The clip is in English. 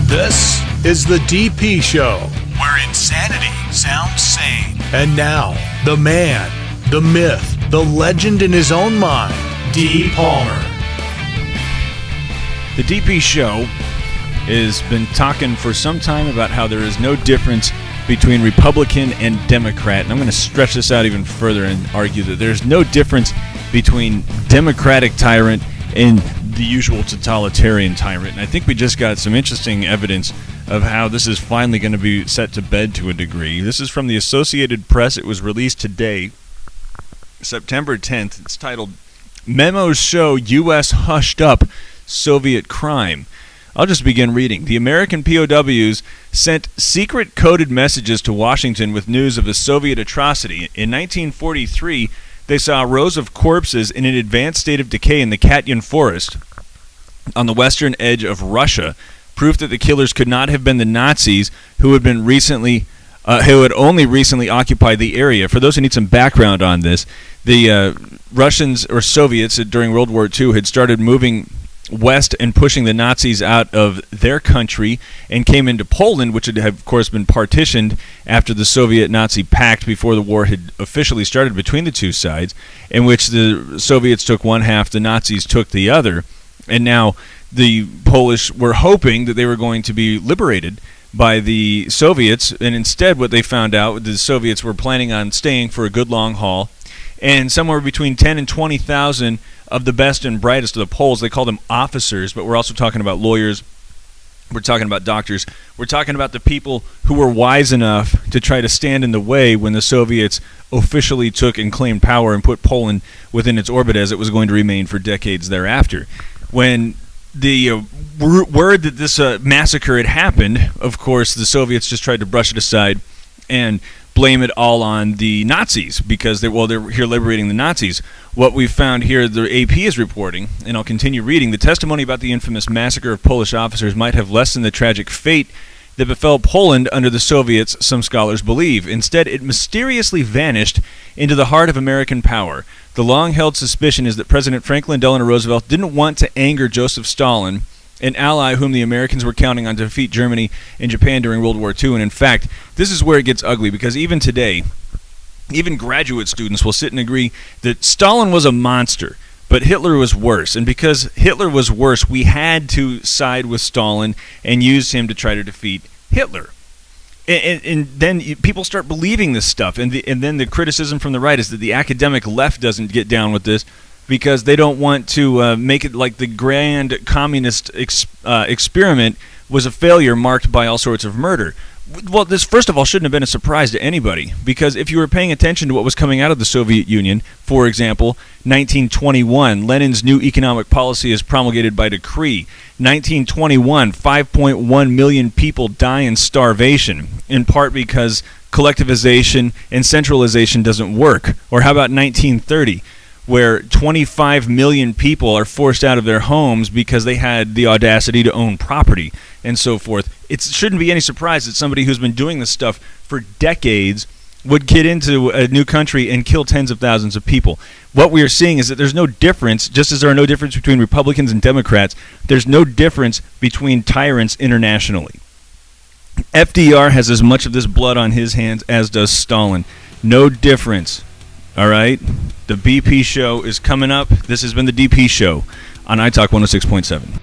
This is the DP Show, where insanity sounds sane. And now, the man, the myth, the legend in his own mind, D. Palmer. The DP Show has been talking for some time about how there is no difference between Republican and Democrat. And I'm going to stretch this out even further and argue that there's no difference between Democratic tyrant and the usual totalitarian tyrant. And I think we just got some interesting evidence of how this is finally going to be set to bed to a degree. This is from the Associated Press. It was released today, September 10th. It's titled, "Memos Show U.S. Hushed Up Soviet Crime." I'll just begin reading. The American POWs sent secret coded messages to Washington with news of the Soviet atrocity. In 1943, they saw rows of corpses in an advanced state of decay in the Katyn Forest on the western edge of Russia, proof that the killers could not have been the Nazis who had only recently occupied the area. For those who need some background on this, the Russians or Soviets during World War II had started moving west and pushing the Nazis out of their country and came into Poland, which had, of course, been partitioned after the Soviet-Nazi pact before the war had officially started between the two sides, in which the Soviets took one half, the Nazis took the other. And now the Polish were hoping that they were going to be liberated by the Soviets, and instead what they found out, the Soviets were planning on staying for a good long haul, and somewhere between 10 and 20,000 of the best and brightest of the Poles, they call them officers, but we're also talking about lawyers, we're talking about doctors, we're talking about the people who were wise enough to try to stand in the way when the Soviets officially took and claimed power and put Poland within its orbit as it was going to remain for decades thereafter. When the word that this massacre had happened, of course, the Soviets just tried to brush it aside and blame it all on the Nazis because they're here liberating the Nazis. What we found here, the AP is reporting, and I'll continue reading, the testimony about the infamous massacre of Polish officers might have lessened the tragic fate that befell Poland under the Soviets, some scholars believe. Instead, it mysteriously vanished into the heart of American power. The long-held suspicion is that President Franklin Delano Roosevelt didn't want to anger Joseph Stalin, an ally whom the Americans were counting on to defeat Germany and Japan during World War II. And in fact, this is where it gets ugly, because even today, even graduate students will sit and agree that Stalin was a monster, but Hitler was worse. And because Hitler was worse, we had to side with Stalin and use him to try to defeat Hitler. And then people start believing this stuff. And then the criticism from the right is that the academic left doesn't get down with this because they don't want to make it like the grand communist experiment was a failure marked by all sorts of murder. Well, this, first of all, shouldn't have been a surprise to anybody, because if you were paying attention to what was coming out of the Soviet Union, for example, 1921, Lenin's new economic policy is promulgated by decree. 1921, 5.1 million people die in starvation, in part because collectivization and centralization doesn't work. Or how about 1930? Where 25 million people are forced out of their homes because they had the audacity to own property and so forth. It shouldn't be any surprise that somebody who's been doing this stuff for decades would get into a new country and kill tens of thousands of people. What we are seeing is that there's no difference, just as there are no difference between Republicans and Democrats, there's no difference between tyrants internationally. FDR has as much of this blood on his hands as does Stalin. No difference. All right? The BP Show is coming up. This has been the DP Show on iTalk 106.7.